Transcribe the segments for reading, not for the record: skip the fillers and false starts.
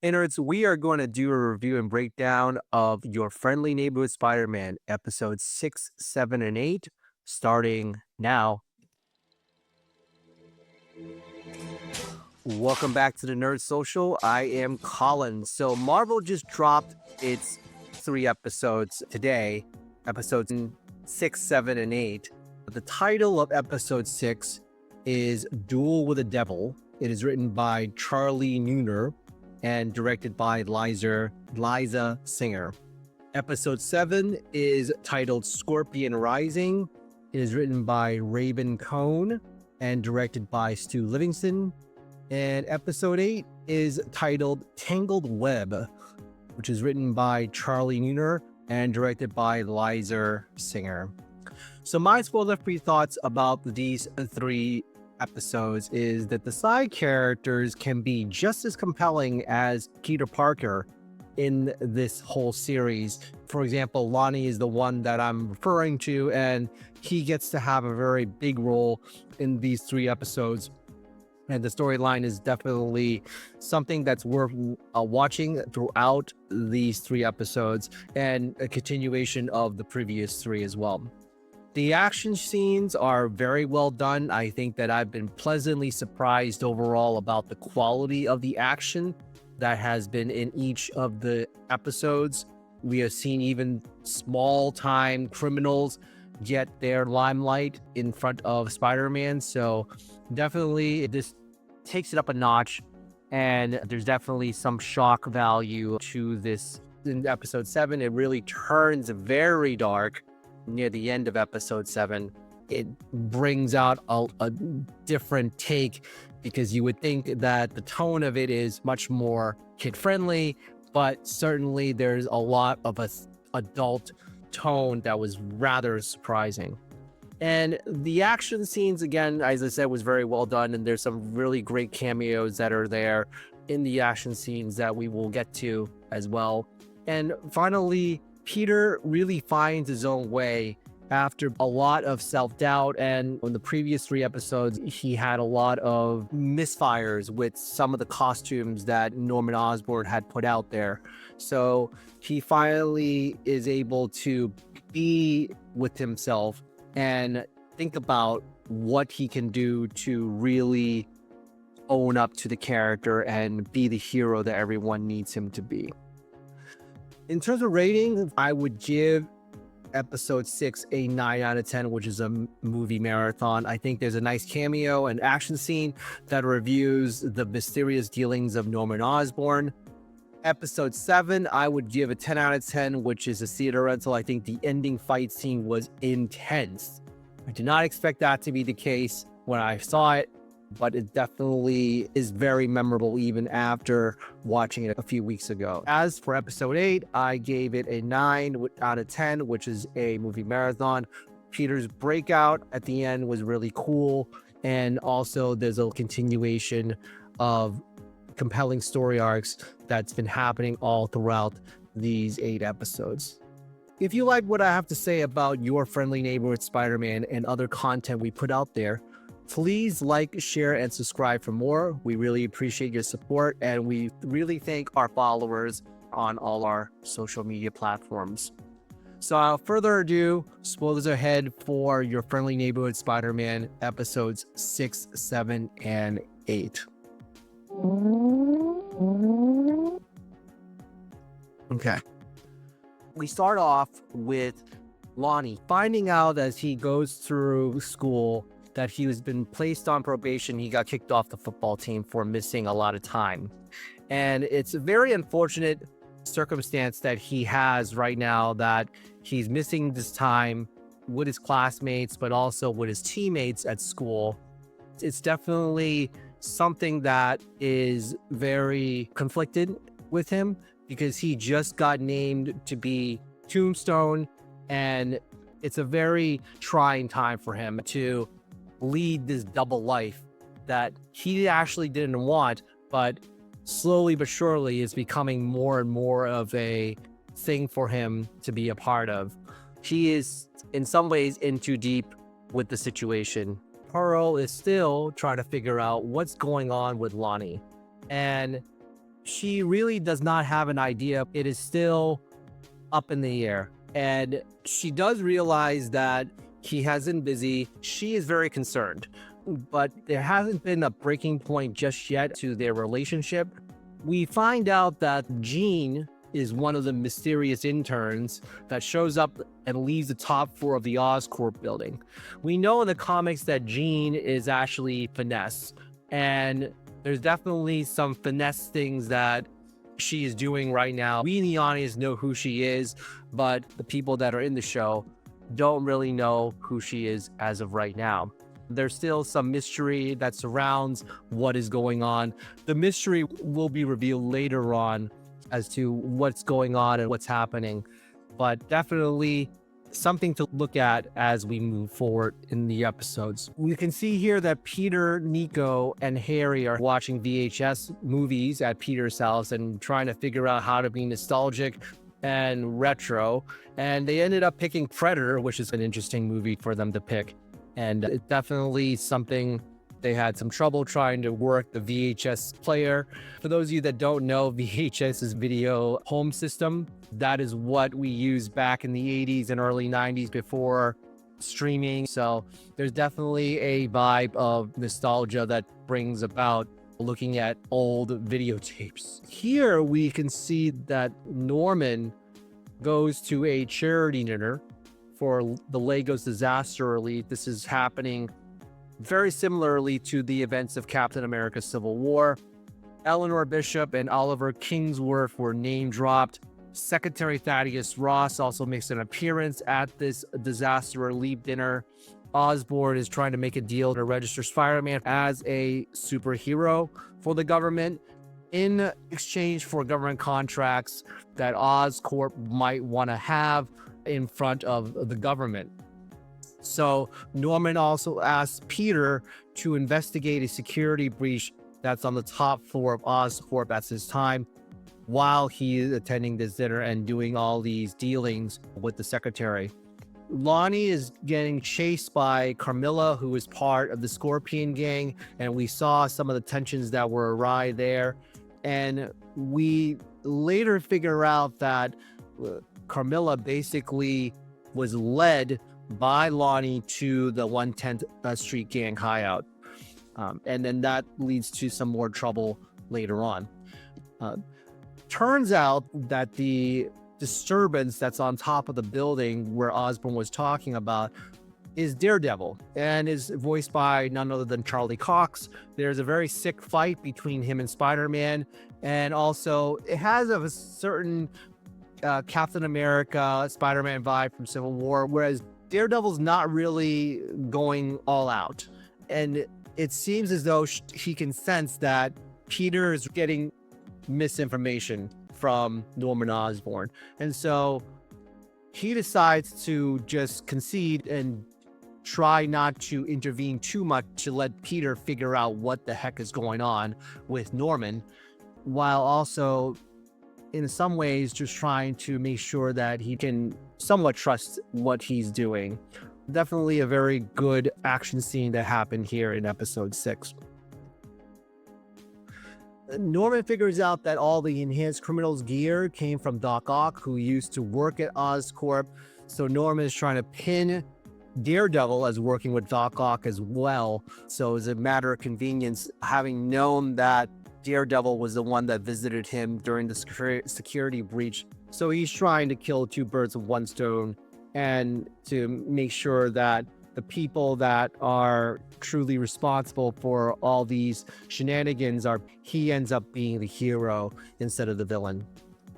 Innards, we are going to do a review and breakdown of Your Friendly Neighborhood Spider-Man, episodes 6, 7, and 8, starting now. Welcome back to the Nerd Social. I am Colin. So Marvel just dropped its 3 episodes today, episodes 6, 7, and 8. The title of episode 6 is Duel with the Devil. It is written by Charlie Neuner and directed by Liza Singer. Episode 7 is titled Scorpion Rising. It is written by Kone and directed by Stu Livingston. And episode 8 is titled Tangled Web, which is written by Charlie Neuner and directed by Liza Singer. So my spoiler-free thoughts about these 3 episodes is that the side characters can be just as compelling as Peter Parker in this whole series. For example, Lonnie is the one that I'm referring to, and he gets to have a very big role in these 3 episodes. And the storyline is definitely something that's worth watching throughout these 3 episodes and a continuation of the previous 3 as well. The action scenes are very well done. I think that I've been pleasantly surprised overall about the quality of the action that has been in each of the episodes. We have seen even small-time criminals get their limelight in front of Spider-Man. So definitely this takes it up a notch, and there's definitely some shock value to this. In episode 7, it really turns very dark near the end of episode 7. It brings out a different take, because you would think that the tone of it is much more kid-friendly, but certainly there's a lot of a adult tone that was rather surprising. And the action scenes, again, as I said, was very well done, and there's some really great cameos that are there in the action scenes that we will get to as well. And finally, Peter really finds his own way after a lot of self-doubt, and in the previous 3 episodes, he had a lot of misfires with some of the costumes that Norman Osborn had put out there. So he finally is able to be with himself and think about what he can do to really own up to the character and be the hero that everyone needs him to be. In terms of rating, I would give episode 6 a 9 out of 10, which is a movie marathon. I think there's a nice cameo and action scene that reviews the mysterious dealings of Norman Osborn. Episode 7, I would give a 10 out of 10, which is a theater rental. I think the ending fight scene was intense. I did not expect that to be the case when I saw it, but it definitely is very memorable even after watching it a few weeks ago. As for episode 8, I gave it a 9 out of 10, which is a movie marathon. Peter's breakout at the end was really cool, and also there's a continuation of compelling story arcs that's been happening all throughout these 8 episodes. If you like what I have to say about Your Friendly Neighborhood Spider-Man and other content we put out there, please like, share, and subscribe for more. We really appreciate your support, and we really thank our followers on all our social media platforms. So without further ado, spoilers ahead for Your Friendly Neighborhood Spider-Man episodes 6, 7, and 8. Okay. We start off with Lonnie finding out as he goes through school that he has been placed on probation. He got kicked off the football team for missing a lot of time. And it's a very unfortunate circumstance that he has right now, that he's missing this time with his classmates, but also with his teammates at school. It's definitely something that is very conflicted with him, because he just got named to be Tombstone, and it's a very trying time for him to lead this double life that he actually didn't want, but slowly but surely is becoming more and more of a thing for him to be a part of. He is in some ways in too deep with the situation. Pearl is still trying to figure out what's going on with Lonnie, and she really does not have an idea. It is still up in the air. And she does realize that he has been busy. She is very concerned, but there hasn't been a breaking point just yet to their relationship. We find out that Gene is one of the mysterious interns that shows up and leaves the top floor of the Oscorp building. We know in the comics that Gene is actually finesse, and there's definitely some finesse things that she is doing right now. We in the audience know who she is, but the people that are in the show don't really know who she is as of right now. There's still some mystery that surrounds what is going on. The mystery will be revealed later on as to what's going on and what's happening, but definitely something to look at as we move forward in the episodes. We can see here that Peter, Nico, and Harry are watching VHS movies at Peter's house and trying to figure out how to be nostalgic and retro. And they ended up picking Predator, which is an interesting movie for them to pick. And it's definitely something they had some trouble trying to work the VHS player. For those of you that don't know, VHS is video home system. That is what we used back in the 80s and early 90s before streaming. So there's definitely a vibe of nostalgia that brings about looking at old videotapes. Here we can see that Norman goes to a charity dinner for the Lagos disaster relief. This is happening very similarly to the events of Captain America Civil War. Eleanor Bishop and Oliver Kingsworth were name dropped. Secretary Thaddeus Ross also makes an appearance at this disaster relief dinner. Osborn is trying to make a deal to register Spider-Man as a superhero for the government in exchange for government contracts that Oscorp might want to have in front of the government. So Norman also asks Peter to investigate a security breach that's on the top floor of Oscorp at this time while he is attending this dinner and doing all these dealings with the secretary. Lonnie is getting chased by Carmilla, who is part of the Scorpion gang, and we saw some of the tensions that were awry there. And we later figure out that Carmilla basically was led by Lonnie to the 110th Street gang hideout. And then that leads to some more trouble later on. Turns out that the disturbance that's on top of the building where Osborn was talking about is Daredevil and is voiced by none other than Charlie Cox. There's a very sick fight between him and Spider-Man, and also it has a certain Captain America, Spider-Man vibe from Civil War, whereas Daredevil's not really going all out. And it seems as though he can sense that Peter is getting misinformation from Norman Osborn. And so he decides to just concede and try not to intervene too much to let Peter figure out what the heck is going on with Norman, while also in some ways just trying to make sure that he can somewhat trust what he's doing. Definitely a very good action scene that happened here in episode 6. Norman figures out that all the enhanced criminals gear came from Doc Ock, who used to work at Oscorp. So Norman is trying to pin Daredevil as working with Doc Ock as well. So it's a matter of convenience, having known that Daredevil was the one that visited him during the security breach. So he's trying to kill two birds with one stone and to make sure that the people that are truly responsible for all these shenanigans he ends up being the hero instead of the villain.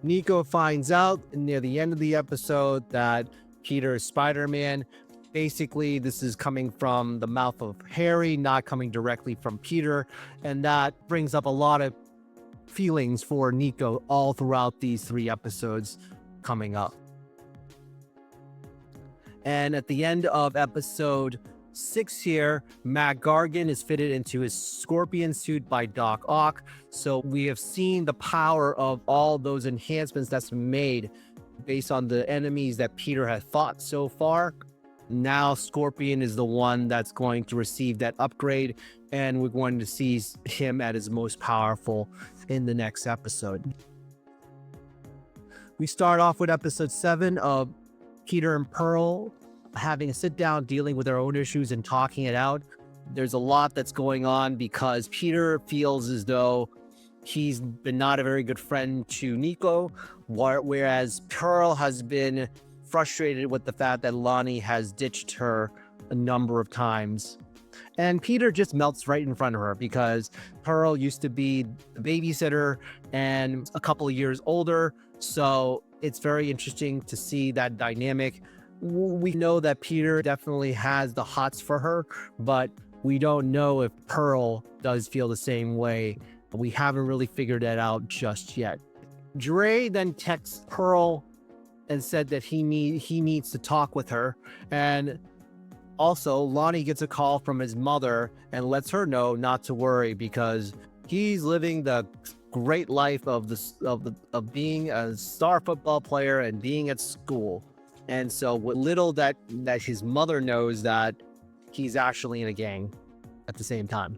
Nico finds out near the end of the episode that Peter is Spider-Man. Basically, this is coming from the mouth of Harry, not coming directly from Peter. And that brings up a lot of feelings for Nico all throughout these 3 episodes coming up. And at the end of episode 6 here, Matt Gargan is fitted into his Scorpion suit by Doc Ock. So we have seen the power of all those enhancements that's been made based on the enemies that Peter has fought so far. Now Scorpion is the one that's going to receive that upgrade, and we're going to see him at his most powerful in the next episode. We start off with episode 7 of Peter and Pearl having a sit down, dealing with their own issues and talking it out. There's a lot that's going on because Peter feels as though he's been not a very good friend to Nico, whereas Pearl has been frustrated with the fact that Lonnie has ditched her a number of times. And Peter just melts right in front of her because Pearl used to be the babysitter and a couple of years older. So it's very interesting to see that dynamic. We know that Peter definitely has the hots for her, but we don't know if Pearl does feel the same way. We haven't really figured that out just yet. Dre then texts Pearl and said that he needs to talk with her. And also, Lonnie gets a call from his mother and lets her know not to worry because he's living the great life of being a star football player and being at school. And so, with little that his mother knows that he's actually in a gang at the same time.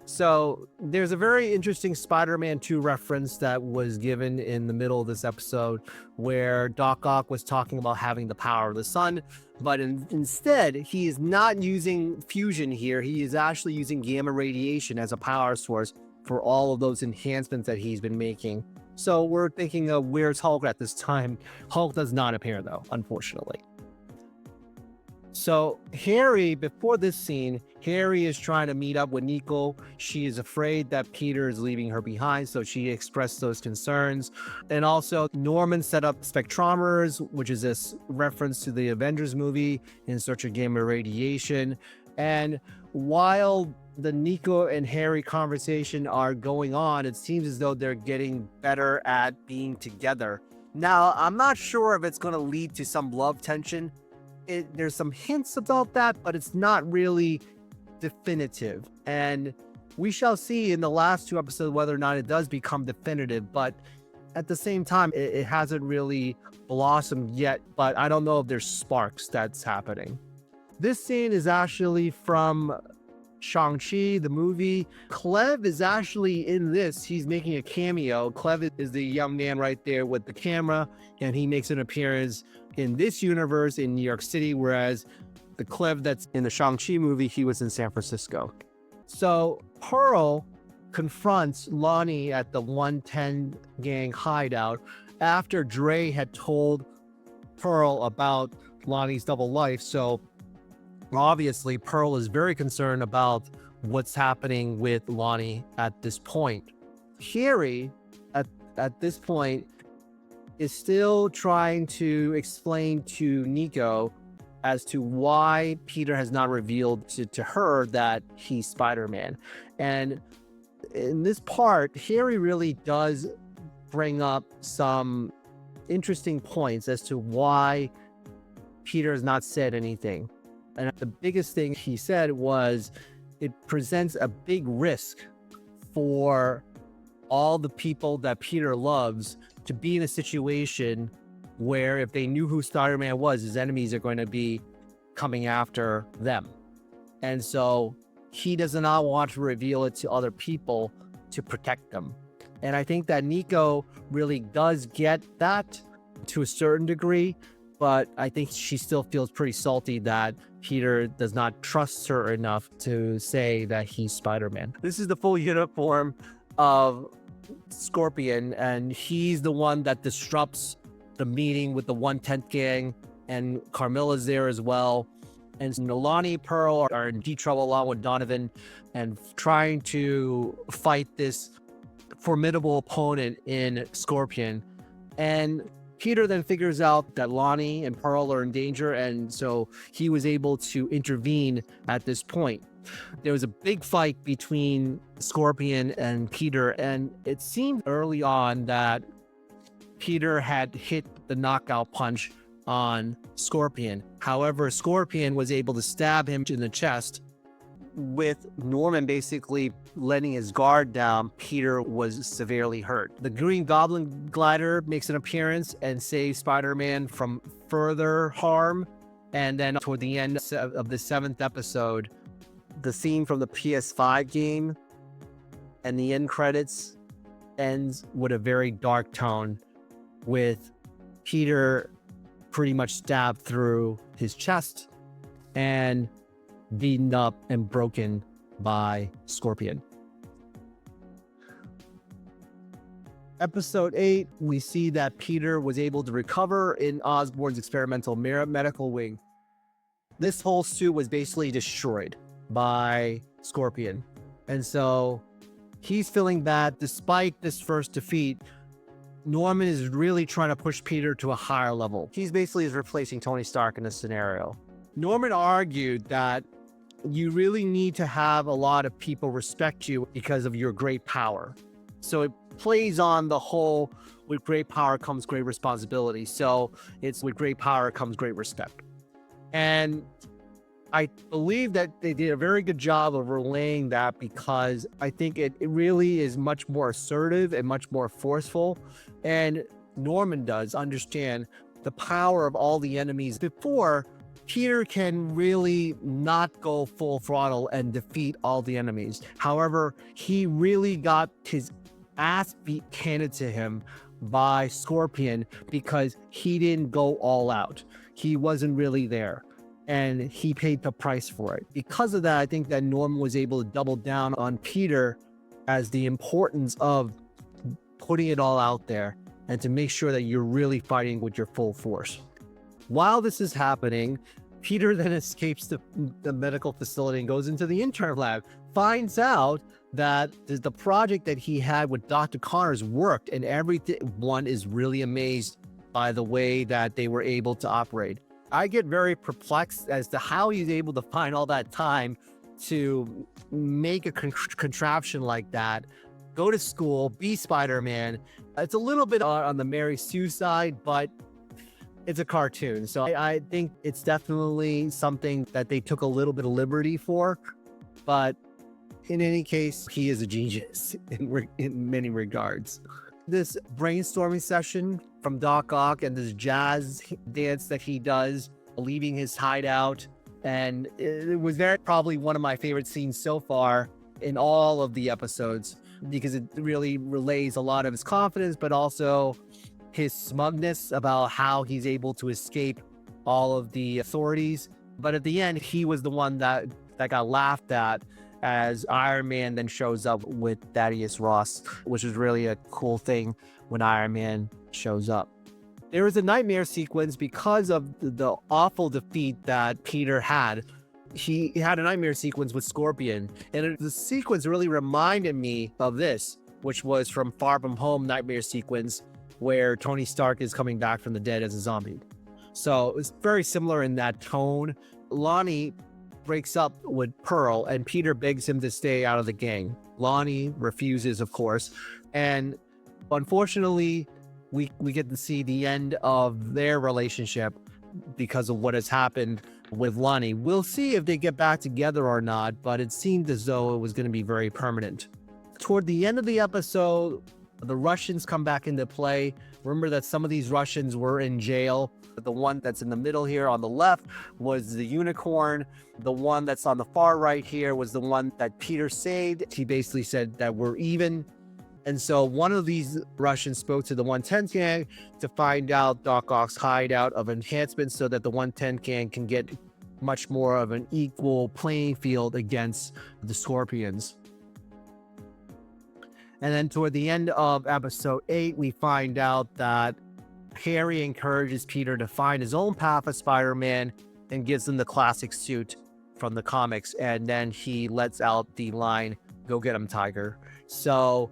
So there's a very interesting Spider-Man 2 reference that was given in the middle of this episode where Doc Ock was talking about having the power of the sun, but instead he is not using fusion here. He is actually using gamma radiation as a power source for all of those enhancements that he's been making. So we're thinking of where's Hulk at this time. Hulk does not appear though, unfortunately. So Harry, before this scene, Harry is trying to meet up with Nico. She is afraid that Peter is leaving her behind, so she expressed those concerns. And also Norman set up spectrometers, which is this reference to the Avengers movie, In Search of Gamma Radiation. And while the Nico and Harry conversation are going on, it seems as though they're getting better at being together. Now, I'm not sure if it's going to lead to some love tension. There's some hints about that, but it's not really definitive. And we shall see in the last 2 episodes whether or not it does become definitive. But at the same time, it hasn't really blossomed yet. But I don't know if there's sparks that's happening. This scene is actually from Shang-Chi, the movie. Cleve is actually in this. He's making a cameo. Cleve is the young man right there with the camera, and he makes an appearance in this universe in New York City, whereas the Cleve that's in the Shang-Chi movie, he was in San Francisco. So Pearl confronts Lonnie at the 110 gang hideout after Dre had told Pearl about Lonnie's double life. So obviously Pearl is very concerned about what's happening with Lonnie at this point. Harry, at this point, is still trying to explain to Nico as to why Peter has not revealed to her that he's Spider-Man. And in this part, Harry really does bring up some interesting points as to why Peter has not said anything. And the biggest thing he said was it presents a big risk for all the people that Peter loves to be in a situation where if they knew who Spider-Man was, his enemies are going to be coming after them. And so he does not want to reveal it to other people to protect them. And I think that Nico really does get that to a certain degree, but I think she still feels pretty salty that Peter does not trust her enough to say that he's Spider-Man. This is the full uniform of Scorpion, and he's the one that disrupts the meeting with the 110th gang, and Carmilla's there as well. And Nolani, Pearl are in deep trouble along with Donovan and trying to fight this formidable opponent in Scorpion. And Peter then figures out that Lonnie and Pearl are in danger, and so he was able to intervene at this point. There was a big fight between Scorpion and Peter, and it seemed early on that Peter had hit the knockout punch on Scorpion. However, Scorpion was able to stab him in the chest. With Norman basically letting his guard down, Peter was severely hurt. The Green Goblin glider makes an appearance and saves Spider-Man from further harm. And then toward the end of the 7th episode, the scene from the PS5 game and the end credits ends with a very dark tone, with Peter pretty much stabbed through his chest and beaten up and broken by Scorpion. Episode 8, we see that Peter was able to recover in Osborn's experimental medical wing. This whole suit was basically destroyed by Scorpion. And so he's feeling bad. Despite this first defeat, Norman is really trying to push Peter to a higher level. He's basically replacing Tony Stark in this scenario. Norman argued that you really need to have a lot of people respect you because of your great power. So it plays on the whole, with great power comes great responsibility. So it's with great power comes great respect. And I believe that they did a very good job of relaying that, because I think it really is much more assertive and much more forceful. And Norman does understand the power of all the enemies before Peter can really not go full throttle and defeat all the enemies. However, he really got his ass beat handed to him by Scorpion because he didn't go all out. He wasn't really there, and he paid the price for it. Because of that, I think that Norman was able to double down on Peter as the importance of putting it all out there and to make sure that you're really fighting with your full force. While this is happening, Peter then escapes the medical facility and goes into the intern lab, finds out that the project that he had with Dr. Connors worked, and everyone is really amazed by the way that they were able to operate. I get very perplexed as to how he's able to find all that time to make a contraption like that, go to school, be Spider-Man. It's a little bit on the Mary Sue side, but it's a cartoon. So I think it's definitely something that they took a little bit of liberty for. But in any case, he is a genius in many regards. This brainstorming session from Doc Ock and this jazz dance that he does, leaving his hideout. And it was probably one of my favorite scenes so far in all of the episodes, because it really relays a lot of his confidence, but also his smugness about how he's able to escape all of the authorities. But at the end, he was the one that got laughed at as Iron Man then shows up with Thaddeus Ross, which is really a cool thing when Iron Man shows up. There is a nightmare sequence because of the awful defeat that Peter had. He had a nightmare sequence with Scorpion, and the sequence really reminded me of this, which was from Far From Home nightmare sequence, where Tony Stark is coming back from the dead as a zombie. So it's very similar in that tone. Lonnie breaks up with Pearl, and Peter begs him to stay out of the gang. Lonnie refuses, of course, and unfortunately, we get to see the end of their relationship because of what has happened with Lonnie. We'll see if they get back together or not, but it seemed as though it was going to be very permanent. Toward the end of the episode, the Russians come back into play. Remember that some of these Russians were in jail. The one that's in the middle here on the left was the Unicorn. The one that's on the far right here was the one that Peter saved. He basically said that we're even. And so one of these Russians spoke to the 110 gang to find out Doc Ock's hideout of enhancements so that the 110 gang can get much more of an equal playing field against the Scorpions. And then toward the end of episode 8, we find out that Harry encourages Peter to find his own path as Spider-Man and gives him the classic suit from the comics. And then he lets out the line, "Go get him, Tiger." So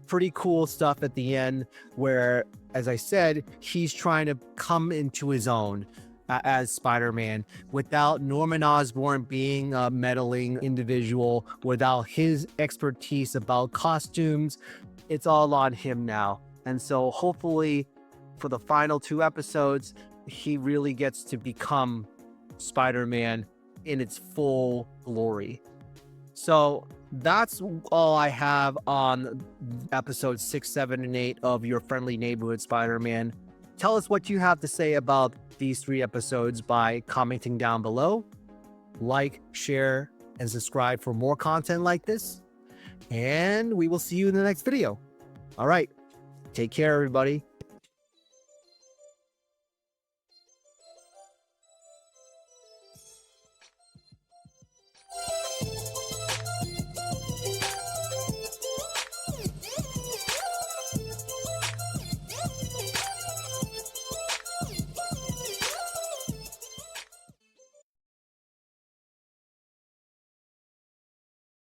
pretty cool stuff at the end where, as I said, he's trying to come into his own as Spider-Man without Norman Osborn being a meddling individual, without his expertise about costumes. It's all on him now. And so hopefully for the final 2 episodes, he really gets to become Spider-Man in its full glory. So that's all I have on episodes 6, 7, and 8 of Your Friendly Neighborhood Spider-Man. Tell us what you have to say about these 3 episodes by commenting down below. Like, share, and subscribe for more content like this. And we will see you in the next video. All right. Take care, everybody.